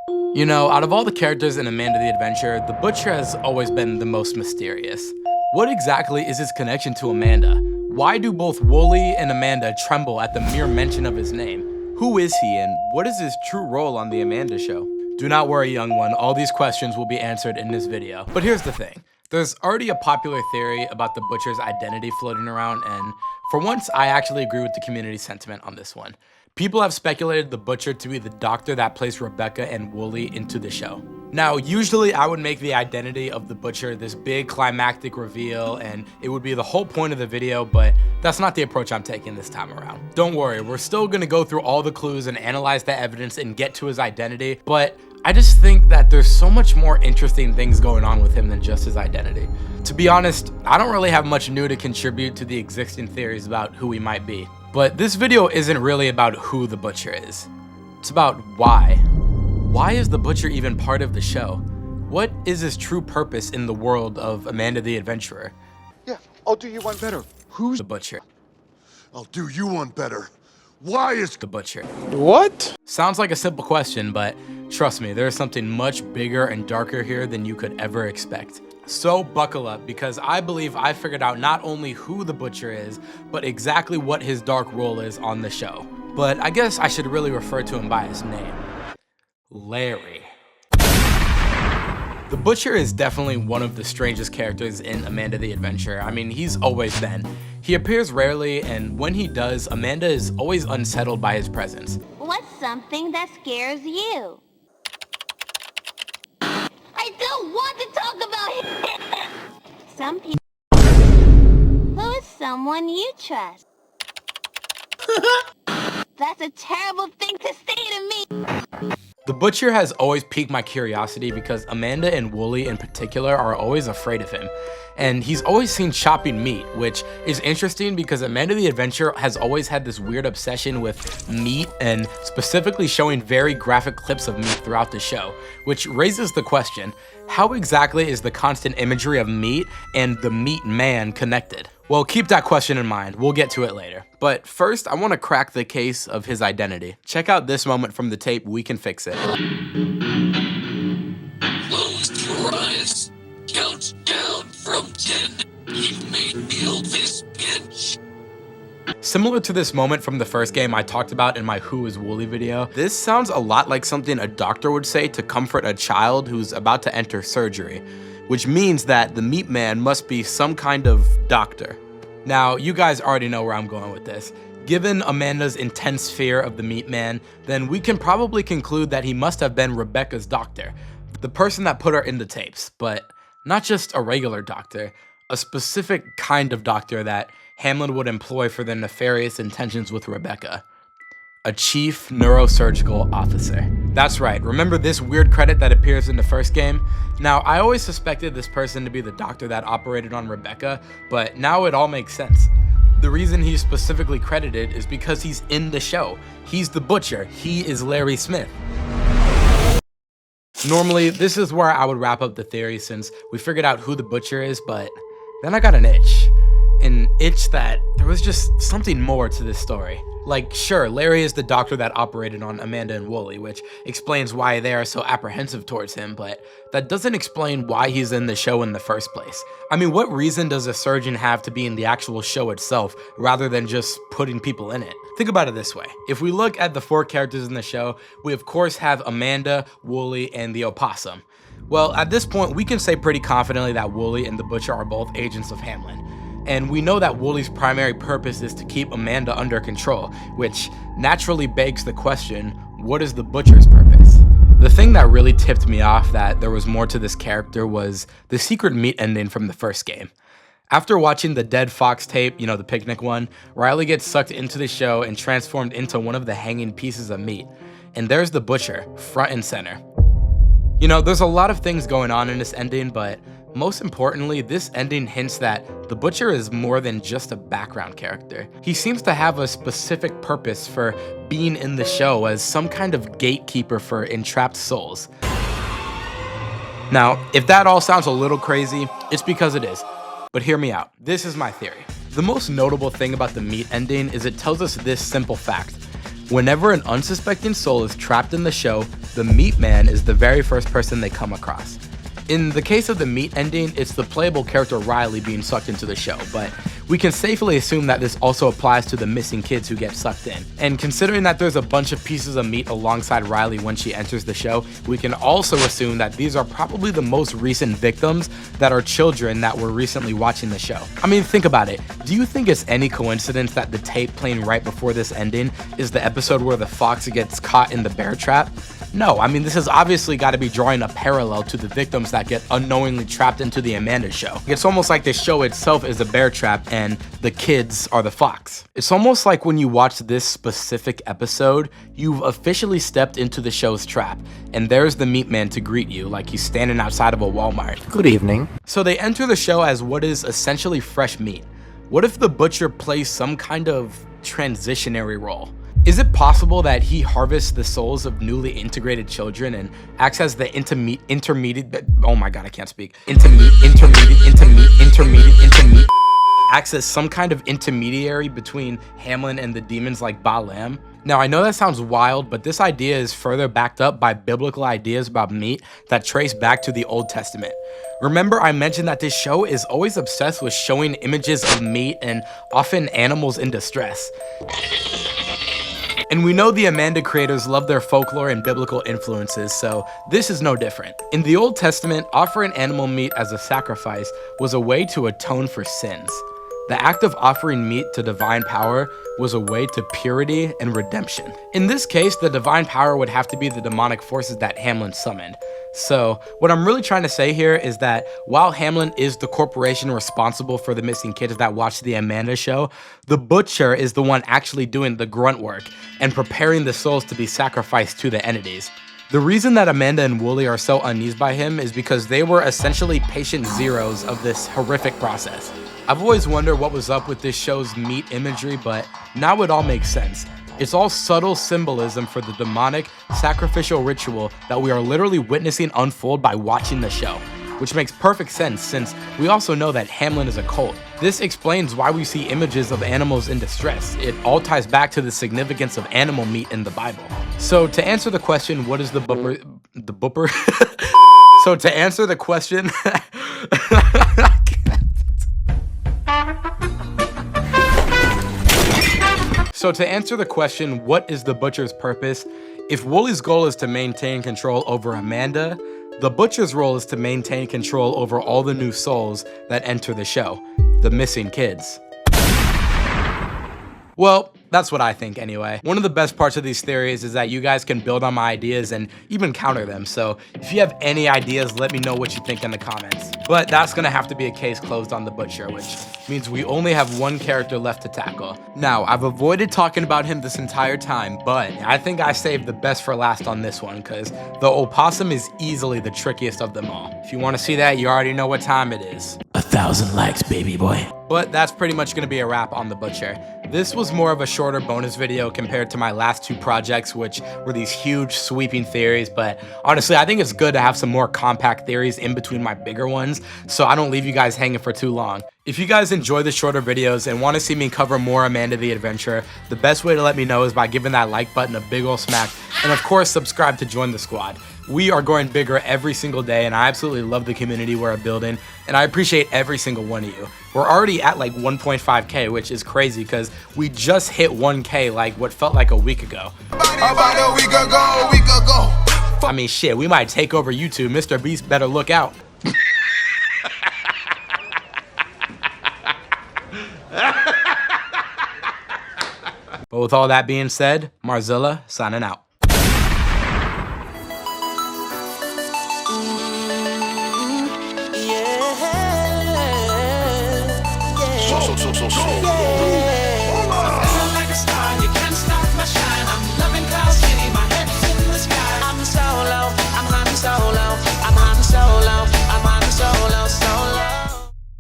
You know, out of all the characters in Amanda the Adventurer, the Butcher has always been the most mysterious. What exactly is his connection to Amanda? Why do both Wooly and Amanda tremble at the mere mention of his name? Who is he and what is his true role on the Amanda show? Do not worry, young one, all these questions will be answered in this video. But here's the thing. There's already a popular theory about the Butcher's identity floating around, and for once, I actually agree with the community sentiment on this one. People have speculated the Butcher to be the doctor that placed Rebecca and Wooly into the show. Now, usually I would make the identity of the Butcher this big climactic reveal, and it would be the whole point of the video, but that's not the approach I'm taking this time around. Don't worry, we're still gonna go through all the clues and analyze the evidence and get to his identity, but I just think that there's so much more interesting things going on with him than just his identity. To be honest, I don't really have much new to contribute to the existing theories about who he might be. But this video isn't really about who the Butcher is. It's about why. Why is the Butcher even part of the show? What is his true purpose in the world of Amanda the Adventurer? Yeah, I'll do you one better. Who's the Butcher? I'll do you one better. Why is The Butcher. What? Sounds like a simple question, but trust me, there's something much bigger and darker here than you could ever expect. So buckle up, because I believe I figured out not only who the Butcher is, but exactly what his dark role is on the show. But I guess I should really refer to him by his name. Larry. The Butcher is definitely one of the strangest characters in Amanda the Adventurer. I mean, he's always been. He appears rarely, and when he does, Amanda is always unsettled by his presence. What's something that scares you? I don't want to talk about it. Some people. Who is someone you trust? That's a terrible thing to say to me. The Butcher has always piqued my curiosity because Amanda and Wooly in particular are always afraid of him. And he's always seen chopping meat, which is interesting because Amanda the Adventurer has always had this weird obsession with meat and specifically showing very graphic clips of meat throughout the show, which raises the question, how exactly is the constant imagery of meat and the meat man connected? Well, keep that question in mind, we'll get to it later. But first, I want to crack the case of his identity. Check out this moment from the tape, We Can Fix It. Close your eyes. Count down from 10. You may feel this pinch. Similar to this moment from the first game I talked about in my Who is Wooly video, this sounds a lot like something a doctor would say to comfort a child who's about to enter surgery, which means that the meat man must be some kind of doctor. Now, you guys already know where I'm going with this. Given Amanda's intense fear of the meat man, then we can probably conclude that he must have been Rebecca's doctor, the person that put her in the tapes, but not just a regular doctor, a specific kind of doctor that Hamlin would employ for their nefarious intentions with Rebecca. A chief neurosurgical officer. That's right, remember this weird credit that appears in the first game? Now, I always suspected this person to be the doctor that operated on Rebecca, but now it all makes sense. The reason he's specifically credited is because he's in the show. He's the Butcher, he is Larry Smith. Normally, this is where I would wrap up the theory since we figured out who the Butcher is, but then I got an itch. An itch that there was just something more to this story. Like, sure, Larry is the doctor that operated on Amanda and Wooly, which explains why they are so apprehensive towards him, but that doesn't explain why he's in the show in the first place. I mean, what reason does a surgeon have to be in the actual show itself rather than just putting people in it? Think about it this way. If we look at the 4 characters in the show, we of course have Amanda, Wooly, and the opossum. Well, at this point, we can say pretty confidently that Wooly and the Butcher are both agents of Hamlin. And we know that Wooly's primary purpose is to keep Amanda under control, which naturally begs the question, what is the Butcher's purpose? The thing that really tipped me off that there was more to this character was the secret meat ending from the first game. After watching the dead fox tape, you know, the picnic one, Riley gets sucked into the show and transformed into one of the hanging pieces of meat. And there's the Butcher, front and center. You know, there's a lot of things going on in this ending, but most importantly, this ending hints that the Butcher is more than just a background character. He seems to have a specific purpose for being in the show as some kind of gatekeeper for entrapped souls. Now, if that all sounds a little crazy, it's because it is. But hear me out. This is my theory. The most notable thing about the meat ending is it tells us this simple fact. Whenever an unsuspecting soul is trapped in the show, the meat man is the very first person they come across. In the case of the meat ending, it's the playable character Riley being sucked into the show, but we can safely assume that this also applies to the missing kids who get sucked in. And considering that there's a bunch of pieces of meat alongside Riley when she enters the show, we can also assume that these are probably the most recent victims that are children that were recently watching the show. I mean, think about it. Do you think it's any coincidence that the tape playing right before this ending is the episode where the fox gets caught in the bear trap? No, I mean, this has obviously got to be drawing a parallel to the victims that get unknowingly trapped into the Amanda show. It's almost like the show itself is a bear trap and the kids are the fox. It's almost like when you watch this specific episode, you've officially stepped into the show's trap, and there's the meat man to greet you like he's standing outside of a Walmart. Good evening. So they enter the show as what is essentially fresh meat. What if the butcher plays some kind of transitionary role? Is it possible that he harvests the souls of newly integrated children and acts as the intermediate, oh my god, I can't speak. Acts as some kind of intermediary between Hamlin and the demons like Balam? Now, I know that sounds wild, but this idea is further backed up by biblical ideas about meat that trace back to the Old Testament. Remember, I mentioned that this show is always obsessed with showing images of meat and often animals in distress. And we know the Amanda creators love their folklore and biblical influences, so this is no different. In the Old Testament, offering animal meat as a sacrifice was a way to atone for sins. The act of offering meat to divine power was a way to purity and redemption. In this case, the divine power would have to be the demonic forces that Hamlin summoned. So, what I'm really trying to say here is that while Hamlin is the corporation responsible for the missing kids that watch the Amanda show, the butcher is the one actually doing the grunt work and preparing the souls to be sacrificed to the entities. The reason that Amanda and Wooly are so uneasy by him is because they were essentially patient zeros of this horrific process. I've always wondered what was up with this show's meat imagery, but now it all makes sense. It's all subtle symbolism for the demonic sacrificial ritual that we are literally witnessing unfold by watching the show, which makes perfect sense since we also know that Hamlin is a cult. This explains why we see images of animals in distress. It all ties back to the significance of animal meat in the Bible. So to answer the question, what is the booper? So to answer the question, what is the butcher's purpose? If Wooly's goal is to maintain control over Amanda, the butcher's role is to maintain control over all the new souls that enter the show, the missing kids. Well, that's what I think anyway. One of the best parts of these theories is that you guys can build on my ideas and even counter them. So if you have any ideas, let me know what you think in the comments. But that's gonna have to be a case closed on the butcher, which means we only have one character left to tackle. Now, I've avoided talking about him this entire time, but I think I saved the best for last on this one because the opossum is easily the trickiest of them all. If you wanna see that, you already know what time it is. 1,000 likes, baby boy. But that's pretty much gonna be a wrap on the butcher. This was more of a shorter bonus video compared to my last two projects, which were these huge sweeping theories, but honestly, I think it's good to have some more compact theories in between my bigger ones, so I don't leave you guys hanging for too long. If you guys enjoy the shorter videos and want to see me cover more Amanda the Adventurer, the best way to let me know is by giving that like button a big ol' smack, and of course, subscribe to join the squad. We are going bigger every single day, and I absolutely love the community we're building, and I appreciate every single one of you. We're already at like 1.5K, which is crazy because we just hit 1K like what felt like a week ago. About a week ago. I mean, shit, we might take over YouTube. Mr. Beast better look out. But with all that being said, Marzilla signing out. So.